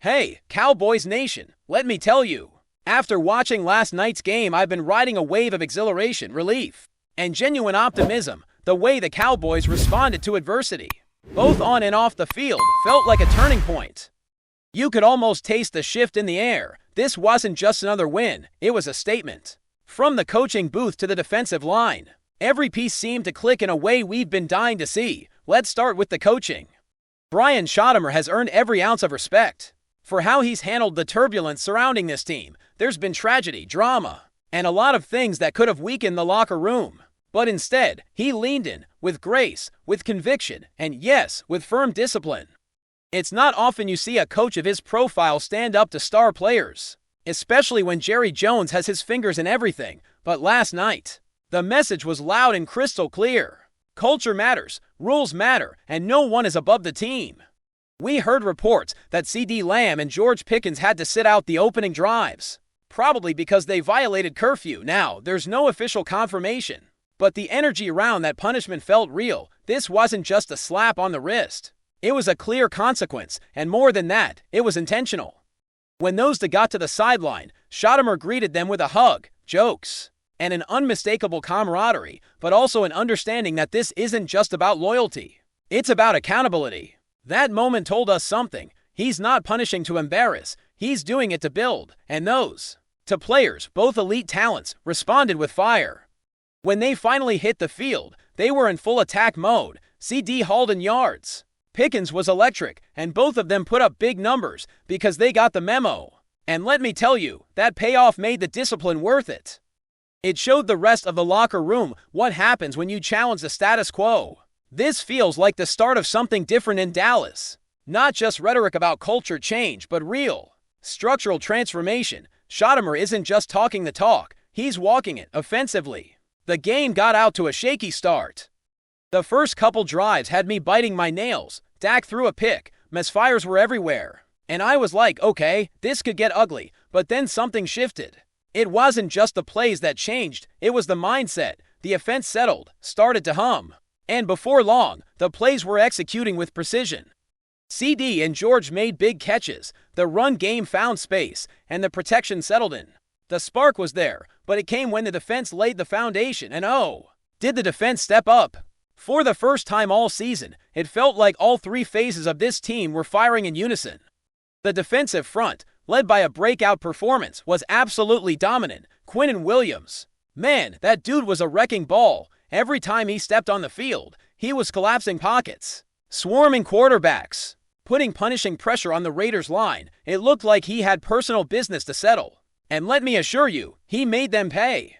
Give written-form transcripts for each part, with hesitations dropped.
Hey, Cowboys Nation, let me tell you. After watching last night's game, I've been riding a wave of exhilaration, relief, and genuine optimism. The way the Cowboys responded to adversity, both on and off the field, felt like a turning point. You could almost taste the shift in the air. This wasn't just another win, it was a statement. From the coaching booth to the defensive line, every piece seemed to click in a way we've been dying to see. Let's start with the coaching. Brian Schottenheimer has earned every ounce of respect for how he's handled the turbulence surrounding this team. There's been tragedy, drama, and a lot of things that could have weakened the locker room. But instead, he leaned in, with grace, with conviction, and yes, with firm discipline. It's not often you see a coach of his profile stand up to star players, especially when Jerry Jones has his fingers in everything. But last night, the message was loud and crystal clear. Culture matters, rules matter, and no one is above the team. We heard reports that CeeDee Lamb and George Pickens had to sit out the opening drives, probably because they violated curfew. Now, there's no official confirmation, but the energy around that punishment felt real. This wasn't just a slap on the wrist. It was a clear consequence, and more than that, it was intentional. When those that got to the sideline, Schottenheimer greeted them with a hug, jokes, and an unmistakable camaraderie, but also an understanding that this isn't just about loyalty. It's about accountability. That moment told us something. He's not punishing to embarrass. He's doing it to build. And those, to players, both elite talents, responded with fire. When they finally hit the field, they were in full attack mode. CeeDee hauled in yards. Pickens was electric, and both of them put up big numbers because they got the memo. And let me tell you, that payoff made the discipline worth it. It showed the rest of the locker room what happens when you challenge the status quo. This feels like the start of something different in Dallas. Not just rhetoric about culture change, but real, structural transformation. Schottenheimer isn't just talking the talk, he's walking it offensively. The game got out to a shaky start. The first couple drives had me biting my nails. Dak threw a pick, misfires were everywhere, and I was like, okay, this could get ugly, but then something shifted. It wasn't just the plays that changed, it was the mindset. The offense settled, started to hum. And before long, the plays were executing with precision. CeeDee and George made big catches, the run game found space, and the protection settled in. The spark was there, but it came when the defense laid the foundation, and oh, did the defense step up? For the first time all season, it felt like all three phases of this team were firing in unison. The defensive front, led by a breakout performance, was absolutely dominant. Quinnen Williams. Man, that dude was a wrecking ball. Every time he stepped on the field, he was collapsing pockets, swarming quarterbacks, putting punishing pressure on the Raiders' line. It looked like he had personal business to settle. And let me assure you, he made them pay.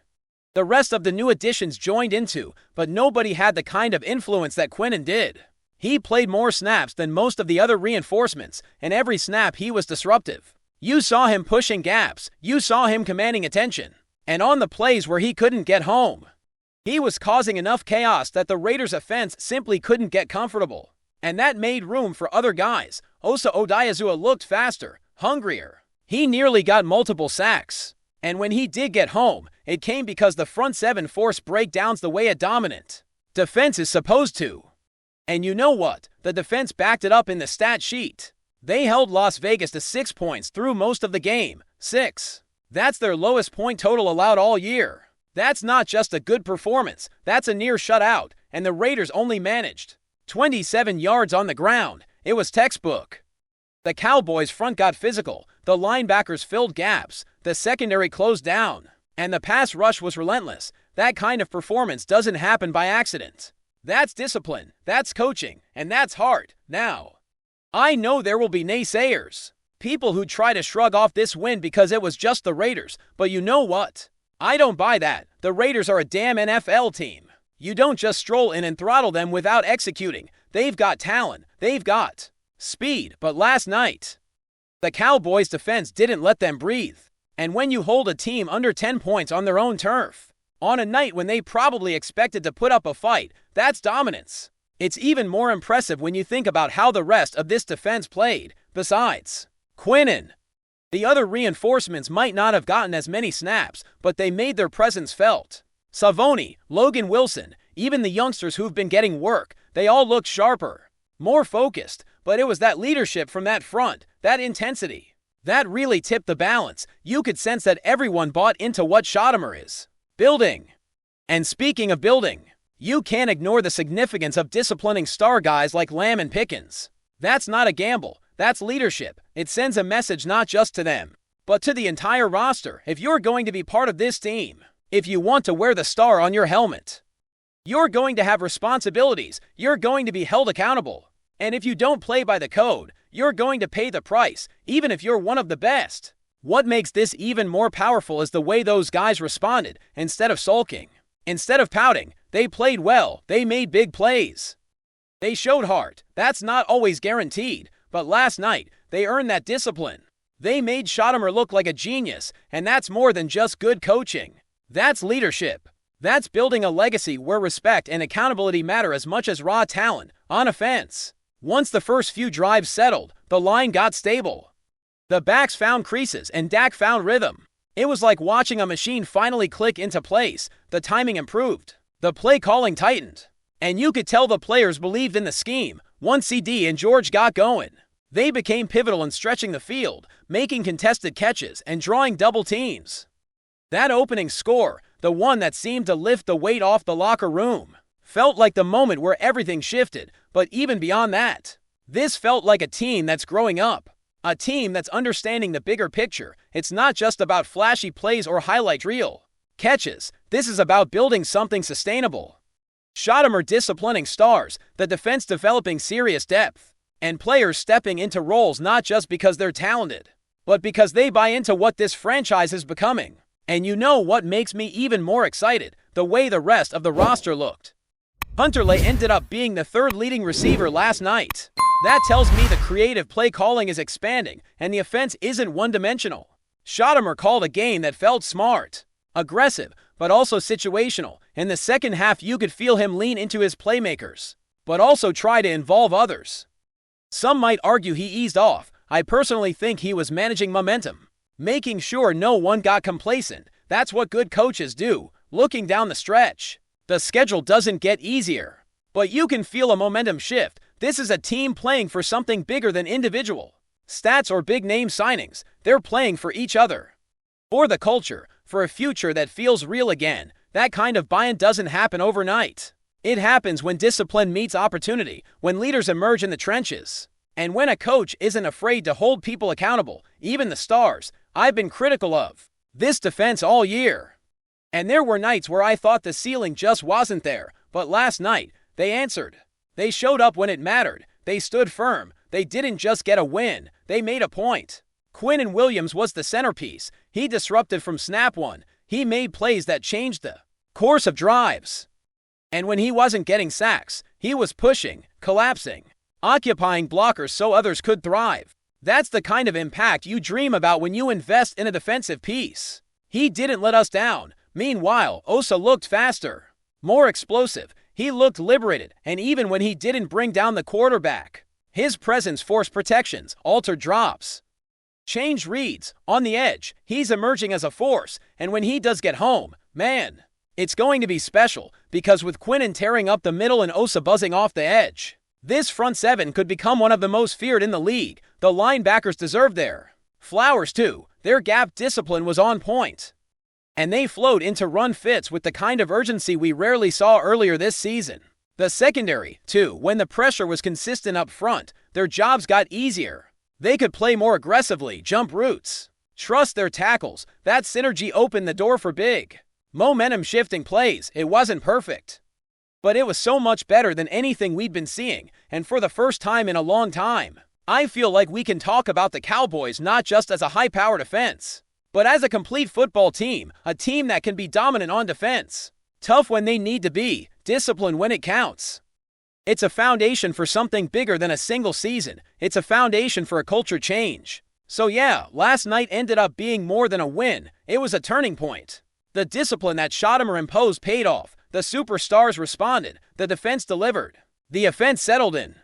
The rest of the new additions joined in too, but nobody had the kind of influence that Quinnen did. He played more snaps than most of the other reinforcements, and every snap he was disruptive. You saw him pushing gaps, you saw him commanding attention, and on the plays where he couldn't get home, he was causing enough chaos that the Raiders' offense simply couldn't get comfortable. And that made room for other guys. Osa Odighizuwa looked faster, hungrier. He nearly got multiple sacks. And when he did get home, it came because the front seven forced breakdowns the way a dominant defense is supposed to. And you know what? The defense backed it up in the stat sheet. They held Las Vegas to 6 points through most of the game. 6. That's their lowest point total allowed all year. That's not just a good performance, that's a near shutout, and the Raiders only managed 27 yards on the ground. It was textbook. The Cowboys' front got physical, the linebackers filled gaps, the secondary closed down, and the pass rush was relentless. That kind of performance doesn't happen by accident. That's discipline, that's coaching, and that's heart. Now, I know there will be naysayers, people who try to shrug off this win because it was just the Raiders, but you know what? I don't buy that. The Raiders are a damn NFL team. You don't just stroll in and throttle them without executing. They've got talent. They've got speed. But last night, the Cowboys' defense didn't let them breathe. And when you hold a team under 10 points on their own turf, on a night when they probably expected to put up a fight, that's dominance. It's even more impressive when you think about how the rest of this defense played. Besides Quinnen, the other reinforcements might not have gotten as many snaps, but they made their presence felt. Savoni, Logan Wilson, even the youngsters who've been getting work, they all looked sharper, more focused, but it was that leadership from that front that intensity. That really tipped the balance. You could sense that everyone bought into what Schottenheimer is building. And speaking of building, you can't ignore the significance of disciplining star guys like Lamb and Pickens. That's not a gamble. That's leadership. It sends a message not just to them, but to the entire roster. If you're going to be part of this team, if you want to wear the star on your helmet, you're going to have responsibilities. You're going to be held accountable. And if you don't play by the code, you're going to pay the price, even if you're one of the best. What makes this even more powerful is the way those guys responded. Instead of sulking, instead of pouting, they played well. They made big plays. They showed heart. That's not always guaranteed, but last night, they earned that discipline. They made Schottenheimer look like a genius, and that's more than just good coaching. That's leadership. That's building a legacy where respect and accountability matter as much as raw talent on offense. Once the first few drives settled, the line got stable. The backs found creases and Dak found rhythm. It was like watching a machine finally click into place. The timing improved. The play calling tightened. And you could tell the players believed in the scheme. Once CeeDee and George got going, they became pivotal in stretching the field, making contested catches, and drawing double teams. That opening score, the one that seemed to lift the weight off the locker room, felt like the moment where everything shifted. But even beyond that, this felt like a team that's growing up. A team that's understanding the bigger picture. It's not just about flashy plays or highlight reel catches. This is about building something sustainable. Schottenheimer disciplining stars, the defense developing serious depth, and players stepping into roles not just because they're talented, but because they buy into what this franchise is becoming. And you know what makes me even more excited? The way the rest of the roster looked. Hunterley ended up being the third leading receiver last night. That tells me the creative play calling is expanding, and the offense isn't one-dimensional. Schottenheimer called a game that felt smart, aggressive, but also situational. In the second half, you could feel him lean into his playmakers, but also try to involve others. Some might argue he eased off. I personally think he was managing momentum, making sure no one got complacent. That's what good coaches do, looking down the stretch. The schedule doesn't get easier, but you can feel a momentum shift. This is a team playing for something bigger than individual stats or big-name signings. They're playing for each other, for the culture, for a future that feels real again. That kind of buy-in doesn't happen overnight. It happens when discipline meets opportunity, when leaders emerge in the trenches, and when a coach isn't afraid to hold people accountable, even the stars. I've been critical of this defense all year, and there were nights where I thought the ceiling just wasn't there, but last night, they answered. They showed up when it mattered. They stood firm. They didn't just get a win. They made a point. Quinnen Williams was the centerpiece. He disrupted from snap one. He made plays that changed the course of drives. And when he wasn't getting sacks, he was pushing, collapsing, occupying blockers so others could thrive. That's the kind of impact you dream about when you invest in a defensive piece. He didn't let us down. Meanwhile, Osa looked faster, more explosive. He looked liberated, and even when he didn't bring down the quarterback, his presence forced protections, altered drops, changed reads. On the edge, he's emerging as a force, and when he does get home, man, it's going to be special, because with Quinnen tearing up the middle and Osa buzzing off the edge, this front seven could become one of the most feared in the league. The linebackers deserve their flowers too. Their gap discipline was on point, and they flowed into run fits with the kind of urgency we rarely saw earlier this season. The secondary, too, when the pressure was consistent up front, their jobs got easier. They could play more aggressively, jump routes, trust their tackles. That synergy opened the door for big, momentum-shifting plays. It wasn't perfect, but it was so much better than anything we'd been seeing, and for the first time in a long time, I feel like we can talk about the Cowboys not just as a high-powered offense, but as a complete football team, a team that can be dominant on defense, tough when they need to be, disciplined when it counts. It's a foundation for something bigger than a single season. It's a foundation for a culture change. So yeah, last night ended up being more than a win. It was a turning point. The discipline that Schottenheimer imposed paid off. The superstars responded. The defense delivered. The offense settled in.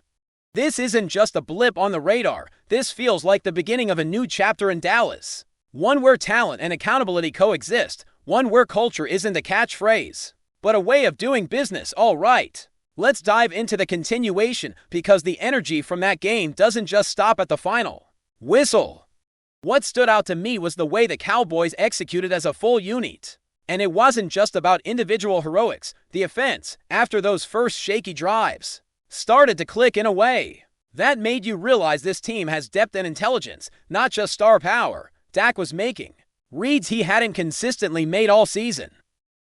This isn't just a blip on the radar. This feels like the beginning of a new chapter in Dallas. One where talent and accountability coexist. One where culture isn't a catchphrase, but a way of doing business. All right, let's dive into the continuation, because the energy from that game doesn't just stop at the final. Whistle. What stood out to me was the way the Cowboys executed as a full unit. And it wasn't just about individual heroics. The offense, after those first shaky drives, started to click in a way that made you realize this team has depth and intelligence, not just star power. Dak was making reads he hadn't consistently made all season,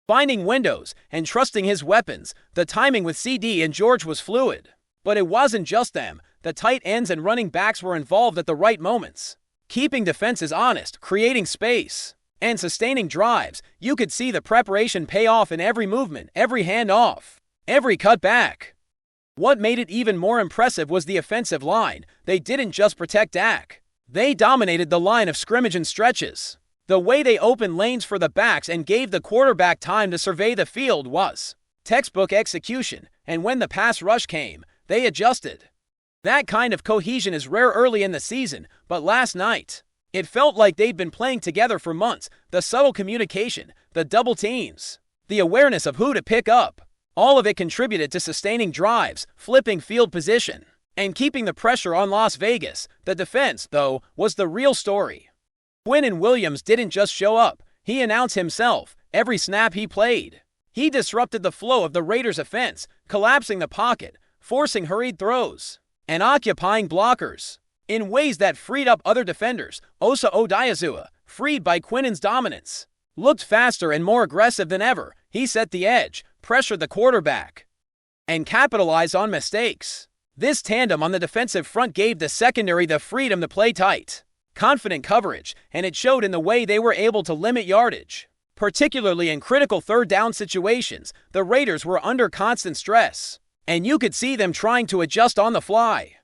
finding windows and trusting his weapons. The timing with CeeDee and George was fluid. But it wasn't just them. The tight ends and running backs were involved at the right moments, keeping defenses honest, creating space, and sustaining drives. You could see the preparation pay off in every movement, every handoff, every cutback. What made it even more impressive was the offensive line. They didn't just protect Dak. They dominated the line of scrimmage and stretches. The way they opened lanes for the backs and gave the quarterback time to survey the field was textbook execution, and when the pass rush came, they adjusted. That kind of cohesion is rare early in the season, but last night, it felt like they'd been playing together for months. The subtle communication, the double teams, the awareness of who to pick up, all of it contributed to sustaining drives, flipping field position, and keeping the pressure on Las Vegas. The defense, though, was the real story. Quinnen Williams didn't just show up. He announced himself every snap he played. He disrupted the flow of the Raiders' offense, collapsing the pocket, forcing hurried throws, and occupying blockers in ways that freed up other defenders. Osa Odighizuwa, freed by Quinnen's dominance, looked faster and more aggressive than ever. He set the edge, pressured the quarterback, and capitalized on mistakes. This tandem on the defensive front gave the secondary the freedom to play tight, confident coverage, and it showed in the way they were able to limit yardage, particularly in critical third-down situations. The Raiders were under constant stress, and you could see them trying to adjust on the fly.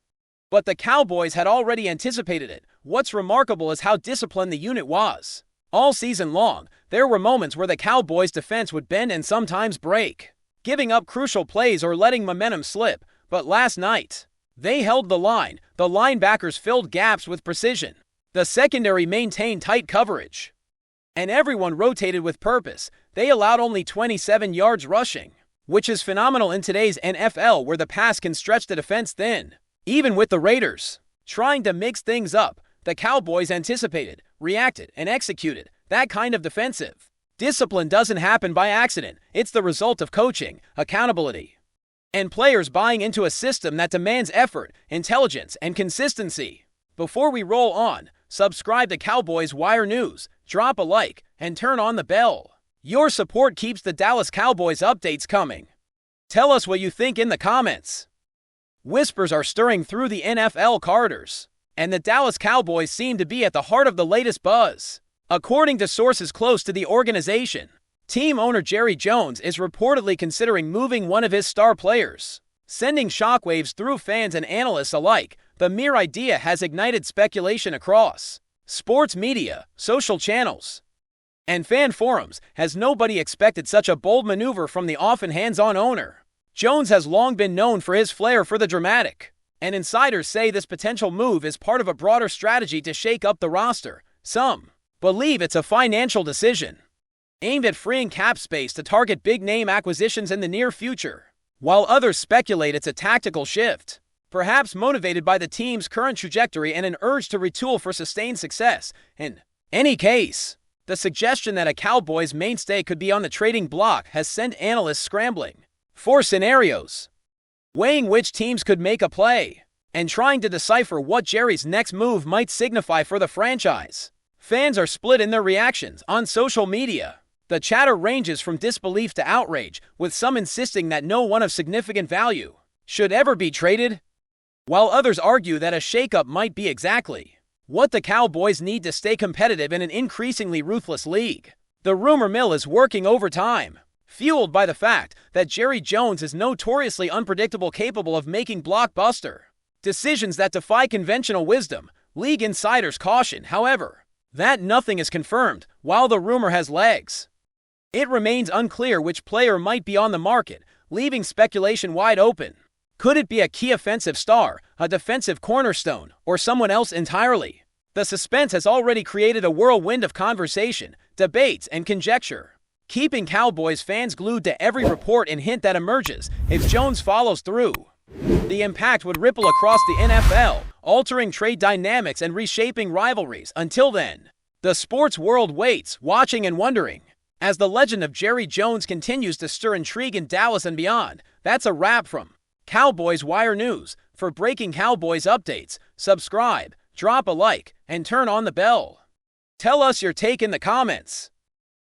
But the Cowboys had already anticipated it. What's remarkable is how disciplined the unit was. All season long, there were moments where the Cowboys' defense would bend and sometimes break, giving up crucial plays or letting momentum slip. But last night, they held the line. The linebackers filled gaps with precision. The secondary maintained tight coverage, and everyone rotated with purpose. They allowed only 27 yards rushing, which is phenomenal in today's NFL where the pass can stretch the defense thin. Even with the Raiders trying to mix things up, the Cowboys anticipated, reacted, and executed. That kind of defensive discipline doesn't happen by accident. It's the result of coaching, accountability, and players buying into a system that demands effort, intelligence, and consistency. Before we roll on, subscribe to Cowboys Wire News, drop a like, and turn on the bell. Your support keeps the Dallas Cowboys updates coming. Tell us what you think in the comments. Whispers are stirring through the NFL corridors, and the Dallas Cowboys seem to be at the heart of the latest buzz. According to sources close to the organization, team owner Jerry Jones is reportedly considering moving one of his star players, sending shockwaves through fans and analysts alike. The mere idea has ignited speculation across sports media, social channels, and fan forums. Has nobody expected such a bold maneuver from the often hands-on owner? Jones has long been known for his flair for the dramatic, and insiders say this potential move is part of a broader strategy to shake up the roster. Some believe it's a financial decision, aimed at freeing cap space to target big-name acquisitions in the near future, while others speculate it's a tactical shift, perhaps motivated by the team's current trajectory and an urge to retool for sustained success. In any case, the suggestion that a Cowboys mainstay could be on the trading block has sent analysts scrambling for scenarios, weighing which teams could make a play, and trying to decipher what Jerry's next move might signify for the franchise. Fans are split in their reactions on social media. The chatter ranges from disbelief to outrage, with some insisting that no one of significant value should ever be traded, while others argue that a shakeup might be exactly what the Cowboys need to stay competitive in an increasingly ruthless league. The rumor mill is working overtime, fueled by the fact that Jerry Jones is notoriously unpredictable, capable of making blockbuster decisions that defy conventional wisdom. League insiders caution, however, that nothing is confirmed. While the rumor has legs, it remains unclear which player might be on the market, leaving speculation wide open. Could it be a key offensive star, a defensive cornerstone, or someone else entirely? The suspense has already created a whirlwind of conversation, debates, and conjecture, keeping Cowboys fans glued to every report and hint that emerges. If Jones follows through, the impact would ripple across the NFL. altering trade dynamics and reshaping rivalries. Until then, the sports world waits, watching and wondering. As the legend of Jerry Jones continues to stir intrigue in Dallas and beyond. That's a wrap from Cowboys Wire News. For breaking Cowboys updates, subscribe, drop a like, and turn on the bell. Tell us your take in the comments.